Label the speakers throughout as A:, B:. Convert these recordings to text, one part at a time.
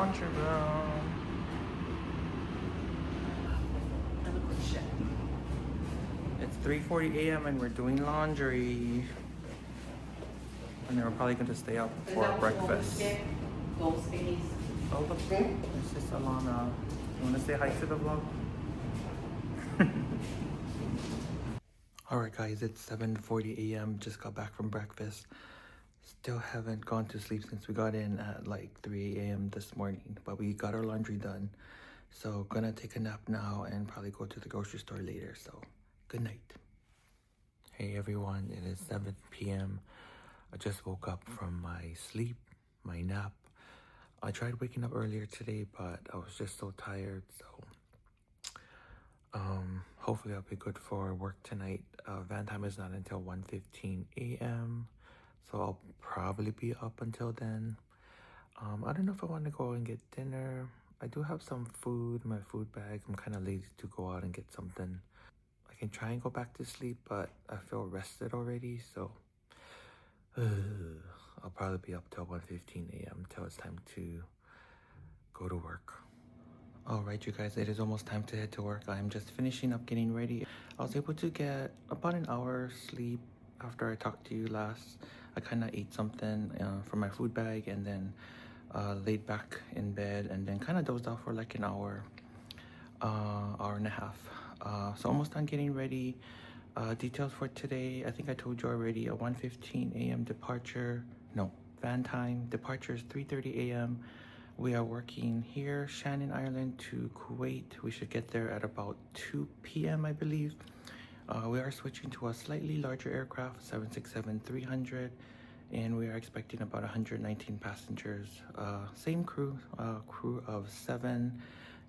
A: laundry room. It's 3:40 a.m. and we're doing laundry. And then we're probably going to stay up for breakfast. Oh, look, this is Alana. You want to say hi to the vlog? Alright guys, it's 7:40 a.m. Just got back from breakfast. Still haven't gone to sleep since we got in at like 3 a.m. this morning. But we got our laundry done. So gonna take a nap now and probably go to the grocery store later. So good night. Hey everyone, it is 7 p.m. I just woke up from my sleep, my nap. I tried waking up earlier today, but I was just so tired. So hopefully I'll be good for work tonight. Van time is not until 1:15 a.m. So I'll probably be up until then. I don't know if I want to go and get dinner. I do have some food in my food bag. I'm kind of lazy to go out and get something. I can try and go back to sleep, but I feel rested already, so I'll probably be up till 1:15 a.m. till it's time to go to work. Alright you guys, it is almost time to head to work. I'm just finishing up getting ready. I was able to get about an hour sleep after I talked to you last. I kind of ate something from my food bag and then laid back in bed and then kind of dozed off for like an hour and a half. So almost done getting ready. Details for today, I think I told you already, a 1:15 a.m. departure. No, van time. Departure is 3:30 a.m. We are working here, Shannon, Ireland to Kuwait. We should get there at about 2 p.m. I believe. We are switching to a slightly larger aircraft, 767-300, and we are expecting about 119 passengers. Same crew, crew of 7,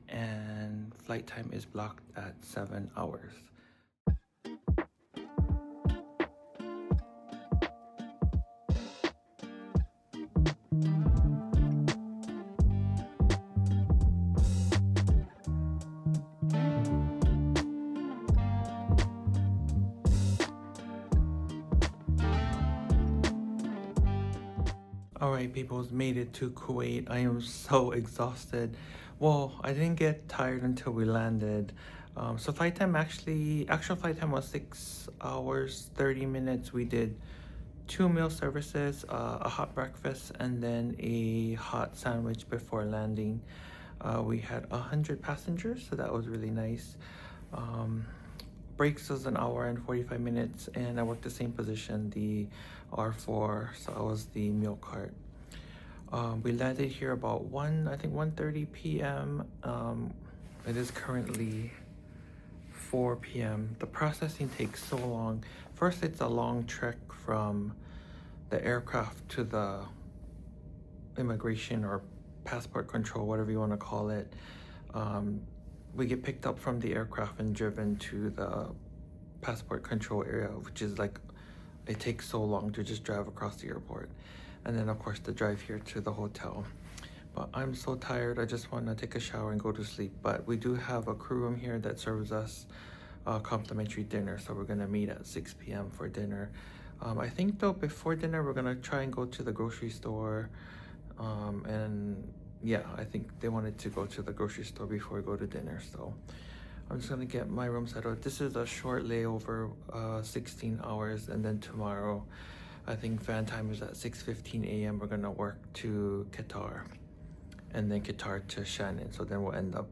A: and flight time is blocked at 7 hours. Alright peoples, made it to Kuwait. I am so exhausted. Well, I didn't get tired until we landed. So flight time actual flight time was 6 hours, 30 minutes. We did 2 meal services, a hot breakfast, and then a hot sandwich before landing. We had 100 passengers, so that was really nice. Breaks was an hour and 45 minutes, and I worked the same position, the R4, so I was the meal cart. We landed here about 1:30 p.m. It is currently 4 p.m. The processing takes so long. First, it's a long trek from the aircraft to the immigration or passport control, whatever you want to call it. We get picked up from the aircraft and driven to the passport control area, which is like, it takes so long to just drive across the airport. And then of course the drive here to the hotel. But I'm so tired, I just want to take a shower and go to sleep. But we do have a crew room here that serves us complimentary dinner, so we're gonna meet at 6 p.m. for dinner. I think though before dinner we're gonna try and go to the grocery store, and yeah, I think they wanted to go to the grocery store before we go to dinner, so I'm just gonna get my room settled. This is a short layover, 16 hours, and then tomorrow, I think van time is at 6:15 a.m. We're gonna work to Qatar, and then Qatar to Shannon, so then we'll end up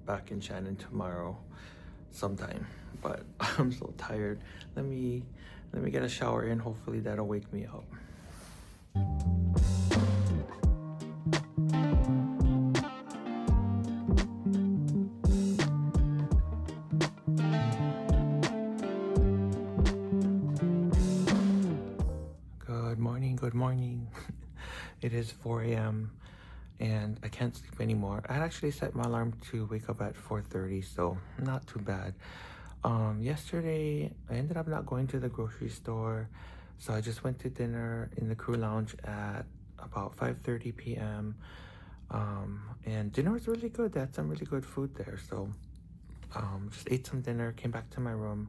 A: back in Shannon tomorrow sometime. But I'm so tired. Let me get a shower in, hopefully that'll wake me up. Good morning. It is 4 a.m. and I can't sleep anymore. I had actually set my alarm to wake up at 4:30, so not too bad. Yesterday I ended up not going to the grocery store, so I just went to dinner in the crew lounge at about 5:30 p.m. And dinner was really good. They had some really good food there, so just ate some dinner, came back to my room,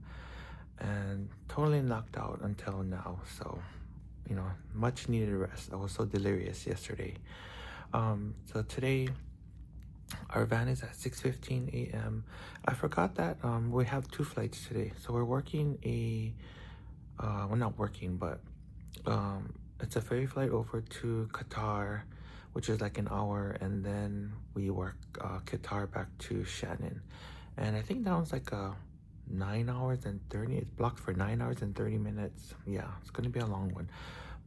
A: and totally knocked out until now. So, you know, much needed rest. I was so delirious yesterday. So today our van is at 6:15 a.m. I forgot that we have two flights today. So we're working we're not working, but it's a ferry flight over to Qatar, which is like an hour, and then we work Qatar back to Shannon. And I think that one's like a 9 hours and 30. It's blocked for 9 hours and 30 minutes. Yeah, it's gonna be a long one.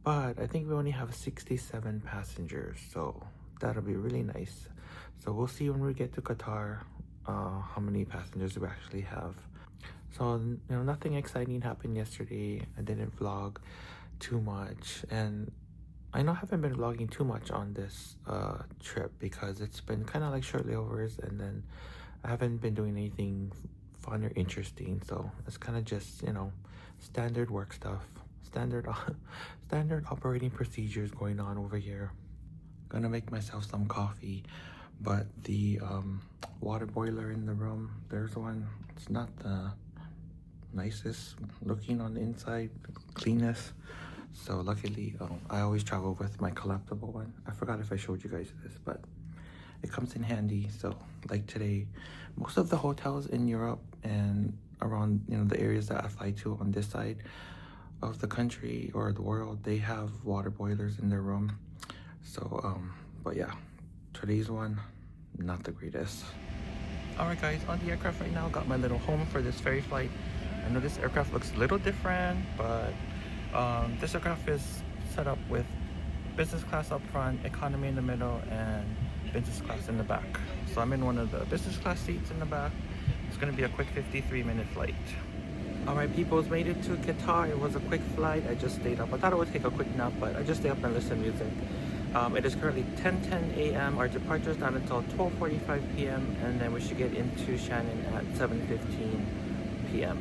A: But I think we only have 67 passengers, so that'll be really nice. So we'll see when we get to Qatar how many passengers we actually have. So, nothing exciting happened yesterday. I didn't vlog too much, and I know I haven't been vlogging too much on this trip because it's been kind of like short layovers, and then I haven't been doing anything fun or interesting. So it's kind of just standard work stuff, standard operating procedures going on over here. Gonna make myself some coffee, but the water boiler in the room, there's one. It's not the nicest looking on the inside, cleanest. So luckily, I always travel with my collapsible one. I forgot if I showed you guys this, but it comes in handy. So like today, most of the hotels in Europe and around the areas that I fly to on this side of the country or the world, they have water boilers in their room. So but yeah, today's one, not the greatest. Alright guys, on the aircraft right now, got my little home for this ferry flight. I know this aircraft looks a little different, but this aircraft is set up with business class up front, economy in the middle, and business class in the back. So I'm in one of the business class seats in the back. It's going to be a quick 53-minute flight. Alright peoples, made it to Qatar. It was a quick flight. I just stayed up. I thought I would take a quick nap, but I just stayed up and listened to music. It is currently 10:10 a.m. Our departure is not until 12:45 p.m. and then we should get into Shannon at 7:15 p.m.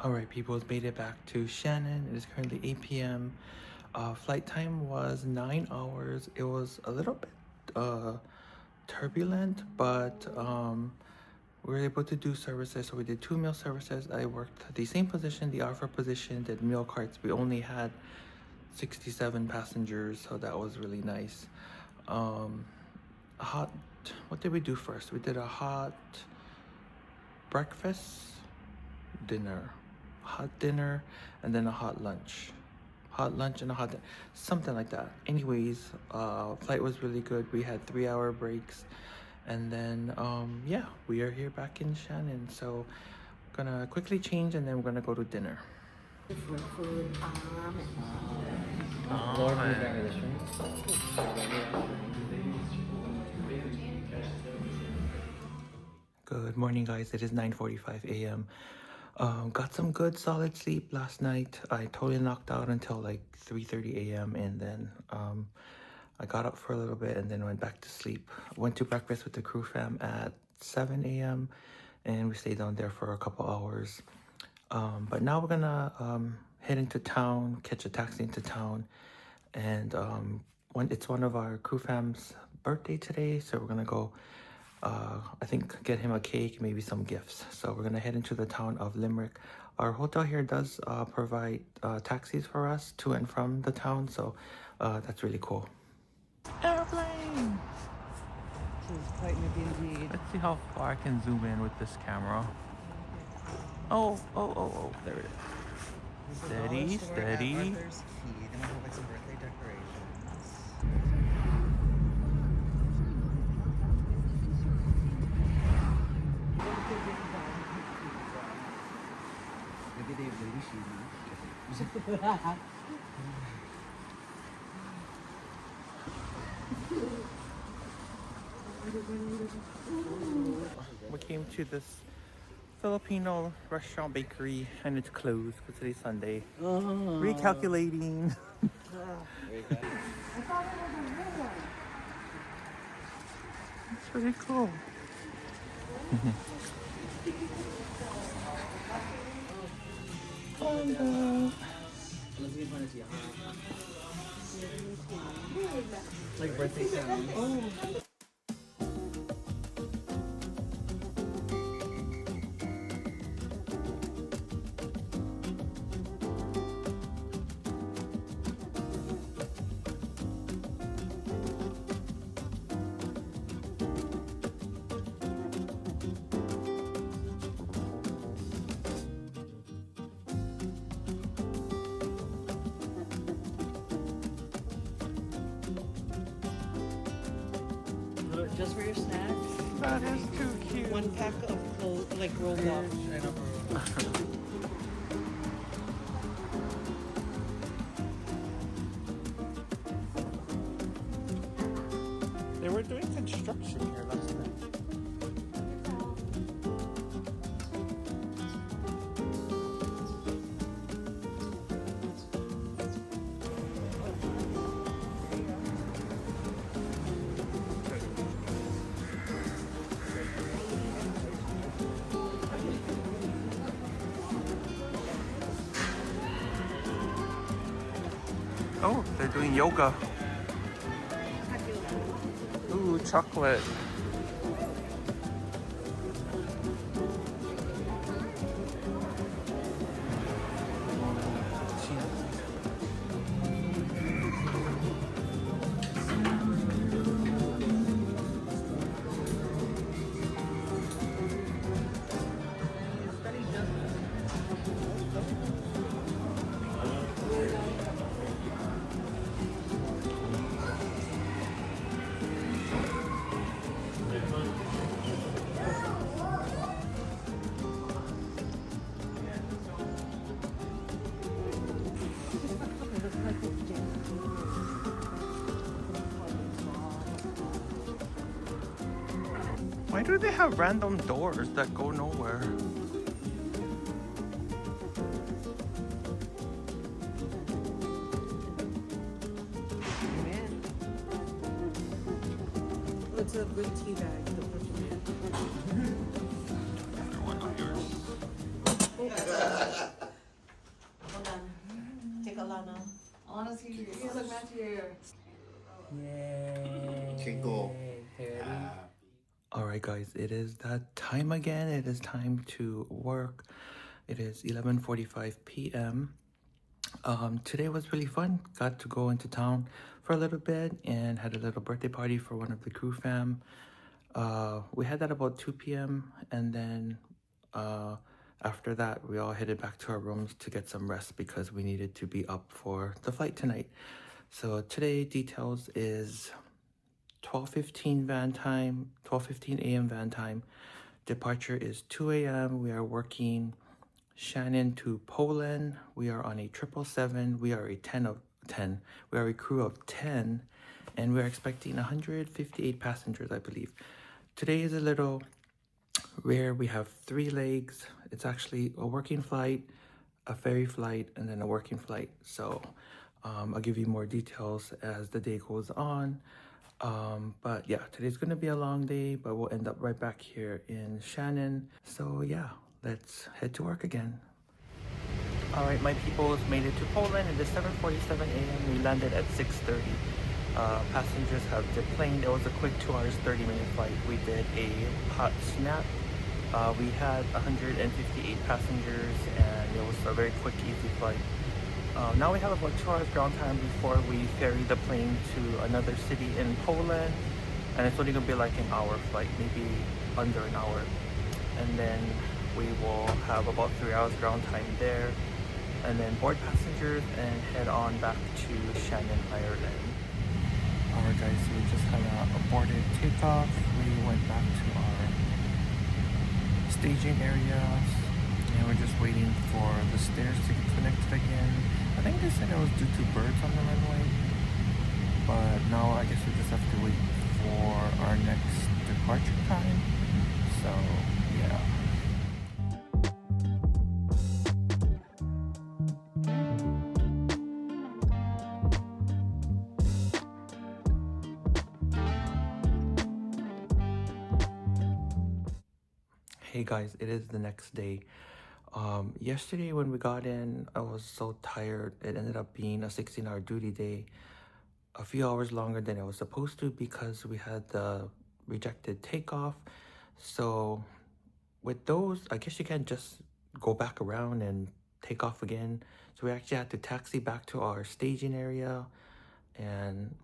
A: Alright people, made it back to Shannon. It is currently 8 p.m. Flight time was 9 hours. It was a little bit turbulent, but we were able to do services. So we did 2 meal services. I worked the same position, the offer position, did meal carts. We only had 67 passengers, so that was really nice. What did we do first? We did a hot breakfast, hot dinner, and then a hot lunch and a something like that. Anyways, flight was really good. We had 3-hour breaks, and then yeah, we are here back in Shannon. So gonna quickly change and then we're gonna go to dinner. Good morning guys, it is 9:45 a.m. Got some good solid sleep last night. I totally knocked out until like 3:30 a.m. and then I got up for a little bit and then went back to sleep. Went to breakfast with the crew fam at 7 a.m. and we stayed down there for a couple hours. But now we're gonna head into town, catch a taxi into town, and it's one of our crew fam's birthday today, so we're gonna go I think get him a cake, maybe some gifts. So we're gonna head into the town of Limerick. Our hotel here does provide taxis for us to and from the town, so that's really cool. Airplane!
B: This is quite maybe indeed.
A: Let's see how far I can zoom in with this camera. Oh, there it is. Steady, steady.
B: Arthur's Key. Then we'll have like some birthday decorations. Maybe they really
A: We came to this Filipino restaurant bakery and it's closed because today's Sunday. Recalculating. It's pretty cool.
B: like birthday sound. Oh. Just for your snacks.
A: That is too cute.
B: One pack of clothes, like rolled up.
A: They were doing construction here last night. Oh, they're doing yoga. Ooh, chocolate. Why do they have random doors that go nowhere?
B: Man. Oh, it's a good tea bag. The purple man.
A: Another one of yours.
B: Hold on. Take a Lana. I want to see you. You look match here.
A: Yay.
C: Okay, cool.
A: Alright guys, it is that time again. It is time to work. It is 11:45 p.m. Today was really fun. Got to go into town for a little bit and had a little birthday party for one of the crew fam. We had that about 2 p.m. and then after that we all headed back to our rooms to get some rest because we needed to be up for the flight tonight. So today details is 12:15 van time, 12:15 a.m. van time. Departure is 2 a.m. We are working Shannon to Poland. We are on a 777. We are a 10 of 10. We are a crew of 10, and we are expecting 158 passengers, I believe. Today is a little rare. We have 3 legs. It's actually a working flight, a ferry flight, and then a working flight. So I'll give you more details as the day goes on. But yeah, today's gonna be a long day, but we'll end up right back here in Shannon. So yeah, let's head to work again. All right, my peoples made it to Poland. It is 7:47 a.m. We landed at 6:30. Passengers have deplaned. It was a quick 2 hours, 30-minute flight. We did a hot snap. We had 158 passengers, and it was a very quick, easy flight. Now we have about 2 hours ground time before we ferry the plane to another city in Poland, and it's only gonna be like an hour flight, maybe under an hour, and then we will have about 3 hours ground time there, and then board passengers and head on back to Shannon, Ireland. Alright guys, so we just had a aborted takeoff. We went back to our staging areas, and we're just waiting for the stairs to get connected again. I think they said it was due to birds on the runway, but now I guess we just have to wait for our next departure time. So yeah. Hey guys, it is the next day. Yesterday when we got in, I was so tired. It ended up being a 16-hour duty day, a few hours longer than it was supposed to because we had the rejected takeoff. So with those, I guess you can't just go back around and take off again. So we actually had to taxi back to our staging area and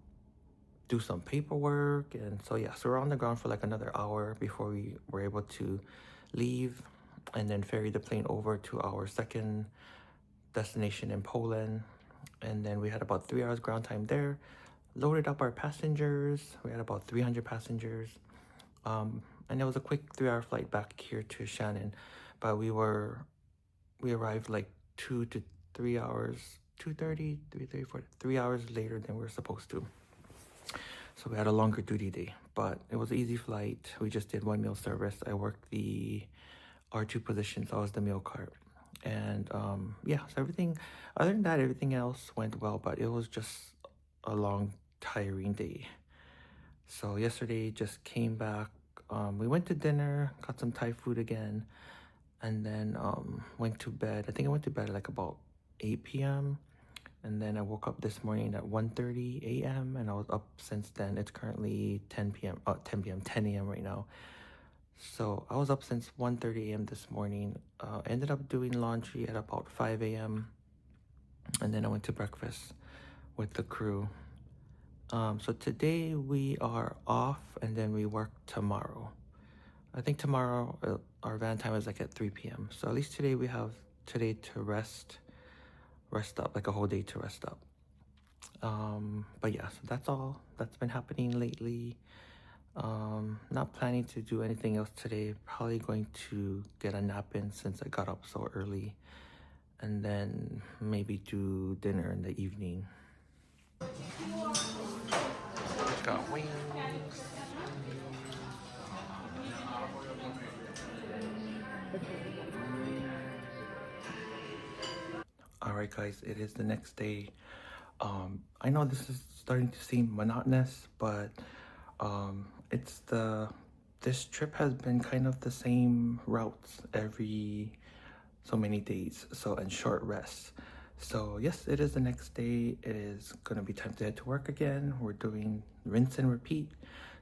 A: do some paperwork. And so yeah, so we're on the ground for like another hour before we were able to leave and then ferry the plane over to our second destination in Poland. And then we had about 3 hours ground time there. loaded up our passengers. We had about 300 passengers. And it was a quick 3-hour flight back here to Shannon, but we arrived like 2 to 3 hours, 2:30, 3:30, 3 hours later than we were supposed to. So we had a longer duty day, but it was an easy flight. We just did one meal service. I worked the R2 position, so I was the meal cart. And yeah, so everything, other than that, everything else went well, but it was just a long, tiring day. So yesterday just came back. We went to dinner, got some Thai food again, and then went to bed. I think I went to bed at like about 8 p.m. And then I woke up this morning at 1:30 a.m. and I was up since then. It's currently 10 p.m. 10 a.m. right now. So I was up since 1:30 a.m. this morning. Ended up doing laundry at about 5 a.m. And then I went to breakfast with the crew. So today we are off and then we work tomorrow. I think tomorrow our van time is like at 3 p.m. So at least today we have today to rest up, like a whole day to rest up. But yeah, so that's all that's been happening lately. Not planning to do anything else today. Probably going to get a nap in since I got up so early, and then maybe do dinner in the evening. Got wings. All right, guys, it is the next day. I know this is starting to seem monotonous, but this trip has been kind of the same routes every so many days, and short rests. So yes, it is the next day. It is gonna be time to head to work again. We're doing rinse and repeat.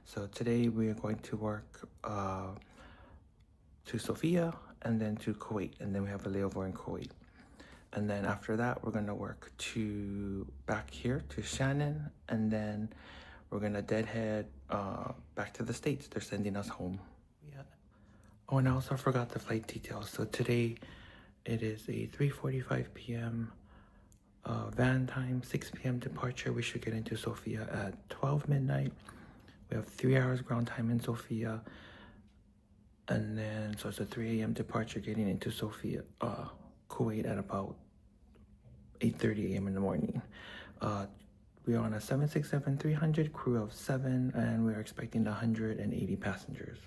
A: So today we are going to work to Sofia and then to Kuwait, and then we have a layover in Kuwait. And then after that, we're gonna work to back here to Shannon, and then we're gonna deadhead back to the States. They're sending us home. Yeah. Oh, and I also forgot the flight details. So today it is a 3:45 p.m. Van time, 6 p.m. departure. We should get into Sofia at 12 midnight. We have 3 hours ground time in Sofia. And then, so it's a 3 a.m. departure getting into Sofia, Kuwait at about 8:30 a.m. in the morning. We are on a 767-300 crew of 7, and we are expecting 180 passengers.